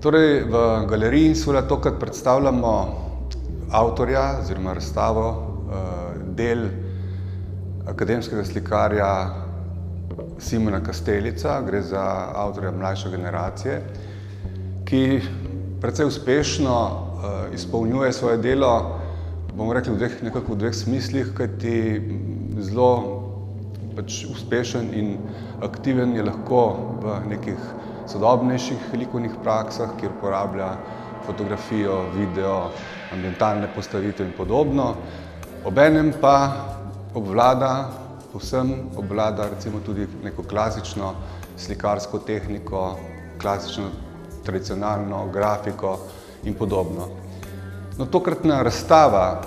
Torej, v galeriji Insula tokrat predstavljamo avtorja oziroma razstavo del akademskega slikarja Simona Kastelica. Gre za avtorja mlajše generacije, ki precej uspešno izpolnjuje svoje delo, bomo rekli nekako v dveh smislih, kajti zelo uspešen in aktiven je lahko v nekih sodobnejših likovnih praksah, kjer uporablja fotografijo, video, ambientalne postavitve in podobno. Obenem pa obvlada recimo tudi neko klasično slikarsko tehniko, klasično tradicionalno grafiko in podobno. No, tokratna razstava,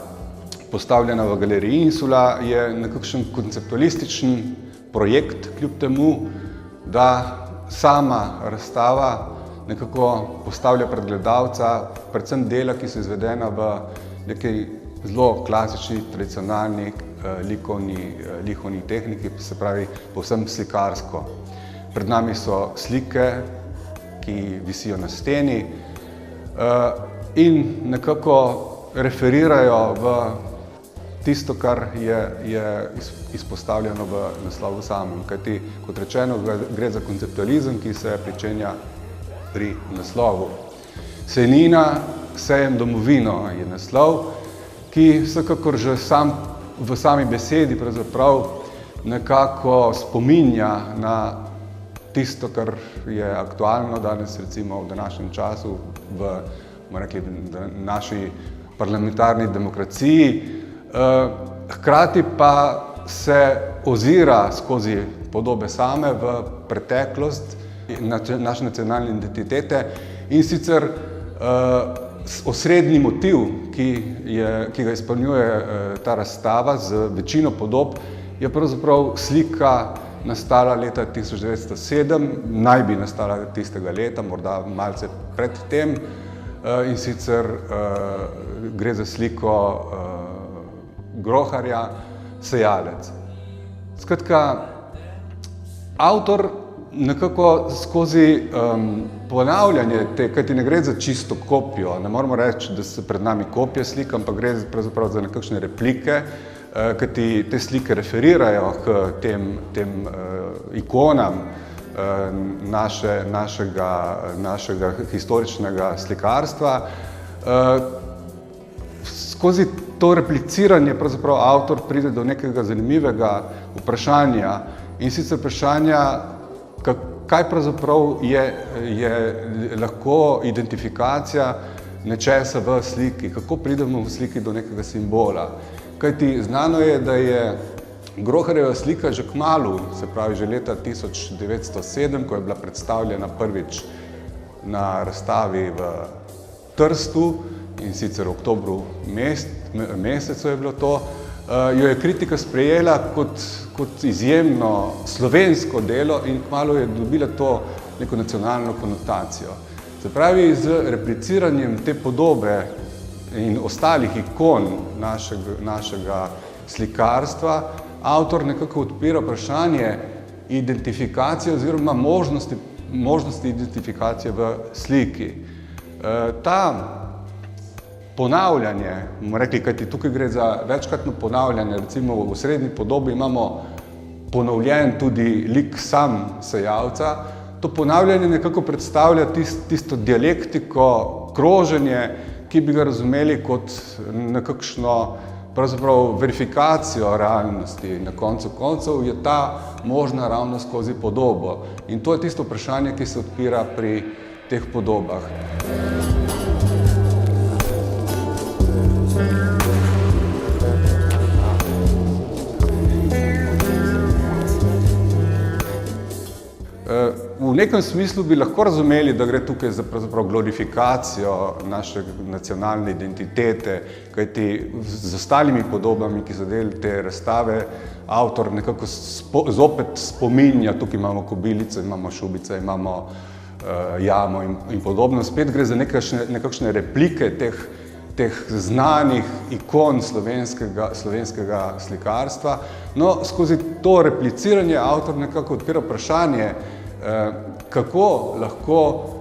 postavljena v galeriji Insula, je nekakšen konceptualističen projekt, kljub temu, da sama razstava nekako postavlja pred gledalca predvsem dela, ki so izvedena v nekaj zelo klasični, tradicionalni likovni tehniki, se pravi povsem slikarsko. Pred nami so slike, ki visijo na steni in nekako referirajo v tisto, kar je izpostavljeno v naslovu samem. Kajti, kot rečeno, gre za konceptualizem, ki se pričenja pri naslovu. Sejnina, sejem domovino je naslov, ki vsekakor že v sami besedi pravzaprav nekako spominja na tisto, kar je aktualno danes, recimo v današnjem času, v naši parlamentarni demokraciji. Hkrati pa se ozira skozi podobe same v preteklost naše nacionalne identitete in sicer osrednji motiv, ki ga izpolnjuje ta razstava z večino podob, je pravzaprav slika nastala leta 1907, naj bi nastala tistega leta, morda malce pred tem, in sicer gre za sliko groharja Sejalec. Skratka, avtor nekako skozi ponavljanje kajti ne gre za čisto kopijo, ne moramo reči, da se pred nami kopija slika, ampak gre pravzaprav za nekakšne replike, kajti te slike referirajo k tem ikonam našega historičnega slikarstva. Skozi to repliciranje pravzaprav avtor pride do nekega zanimivega vprašanja, in sicer vprašanja, kaj pravzaprav je lahko identifikacija nečesa v sliki, kako pridemo v sliki do nekega simbola. Kajti znano je, da je groharjeva slika že kmalu, se pravi že leta 1907, ko je bila predstavljena prvič na razstavi v Trstu, in sicer v oktobru mesecu je bilo to, jo je kritika sprejela kot izjemno slovensko delo in kmalu je dobila to neko nacionalno konotacijo. Se pravi, z repliciranjem te podobe in ostalih ikon našega slikarstva, avtor nekako odpira vprašanje identifikacije oziroma možnosti identifikacije v sliki. Ta ponavljanje, bomo rekli, kajti tukaj gre za večkratno ponavljanje, recimo v osrednji podobi imamo ponovljen tudi lik sam Sejalca. To ponavljanje nekako predstavlja tisto dialektiko, kroženje, ki bi ga razumeli kot nekakšno pravzaprav verifikacijo realnosti. Na koncu koncev je ta možna ravno skozi podobo. In to je tisto vprašanje, ki se odpira pri teh podobah. V nekem smislu bi lahko razumeli, da gre tukaj za pravzaprav glorifikacijo naše nacionalne identitete, kajti z ostalimi podobami, ki so del te razstave, avtor nekako zopet spominja, tukaj imamo kobilice, imamo šubice, imamo jamo in podobno. Spet gre za nekakšne replike teh znanih ikon slovenskega slikarstva. No, skozi to repliciranje avtor nekako odpira vprašanje, kako lahko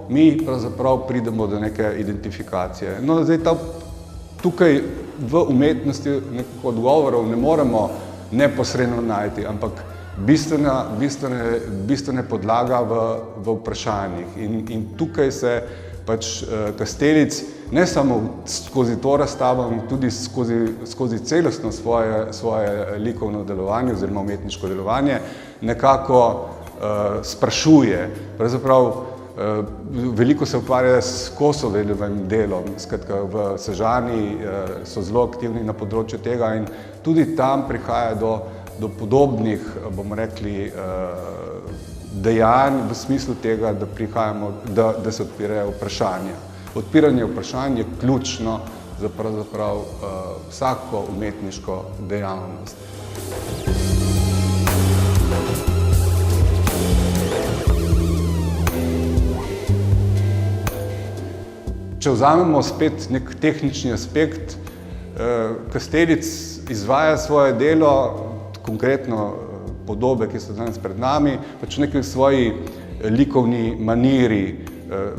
mi pravzaprav pridemo do neke identifikacije. No, zdaj tukaj v umetnosti nekako odgovorov ne moremo neposredno najti, ampak bistvena podlaga v vprašanjih. In tukaj se pač Kastelic ne samo skozi to razstavo, ampak tudi skozi celostno svoje likovno delovanje oziroma umetniško delovanje nekako sprašuje. Pravzaprav veliko se ukvarja s Kosovevim delom, skratka v Sežani so zelo aktivni na področju tega in tudi tam prihaja do podobnih, bomo rekli, dejanj v smislu tega, da se odpirajo vprašanja. Odpiranje vprašanj je ključno za pravzaprav vsako umetniško dejavnost. Če vzamemo spet nek tehnični aspekt, Kastelic izvaja svoje delo, konkretno podobe, ki so danes pred nami, pač v neki svoji likovni maniri.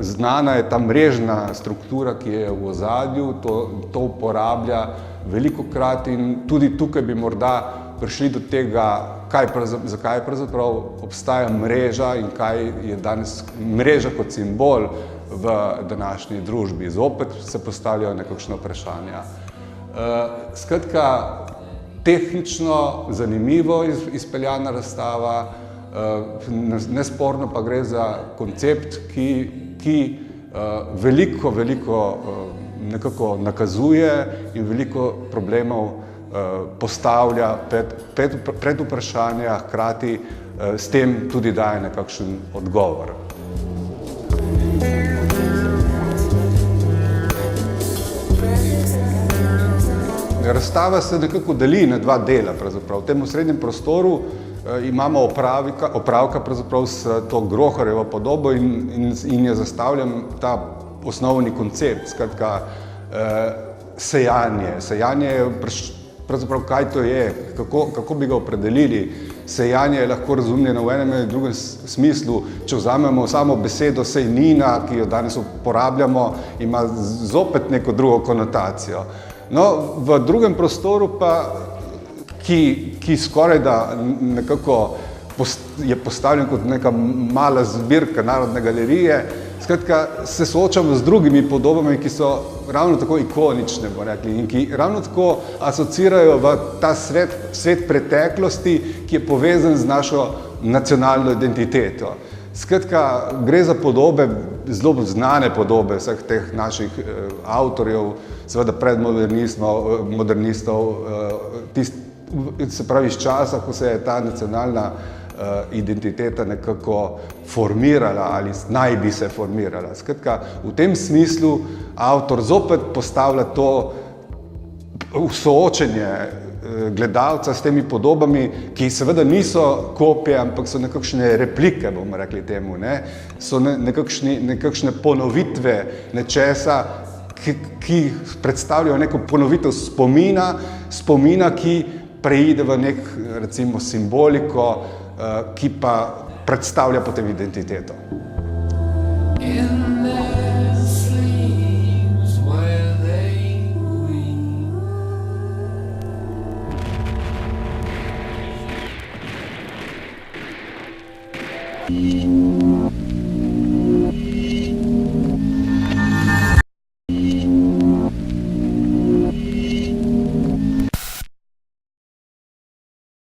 Znana je ta mrežna struktura, ki je v ozadju, to uporablja velikokrat in tudi tukaj bi morda prišli do tega, zakaj pravzaprav obstaja mreža in kaj je danes mreža kot simbol v današnji družbi. Zopet se postavljajo nekakšna vprašanja. Skratka, tehnično zanimivo izpeljana razstava, nesporno pa gre za koncept, ki veliko nekako nakazuje in veliko problemov postavlja pred vprašanja, hkrati s tem tudi daje nekakšen odgovor. Razstava se nekako deli na dva dela. V tem osrednjem prostoru imamo opravka s to Groharjevo podobo in je zastavljen ta osnovni koncept, skratka sejanje. Sejanje je pravzaprav kaj to je, kako bi ga opredelili. Sejanje je lahko razumljeno v enem ali drugem smislu. Če vzamemo samo besedo sejnina, ki jo danes uporabljamo, ima zopet neko drugo konotacijo. No, v drugem prostoru pa, ki skoraj da nekako je postavljen kot neka mala zbirka Narodne galerije, skratka se soočamo z drugimi podobami, ki so ravno tako ikonične, bomo rekli, in ki ravno tako asocirajo v ta svet preteklosti, ki je povezan z našo nacionalno identiteto. Skratka, gre za podobe, zelo znane podobe vseh teh naših avtorjev, seveda modernistov, se pravi iz časa, ko se je ta nacionalna identiteta nekako formirala ali naj bi se formirala. Skratka, v tem smislu avtor zopet postavlja to soočenje gledalca s temi podobami, ki seveda niso kopije, ampak so nekakšne replike, bomo rekli temu, ne? So nekakšne ponovitve nečesa, ki predstavljajo neko ponovitev spomina, ki preide v nek, recimo, simboliko, ki pa predstavlja potem identiteto. Thank you.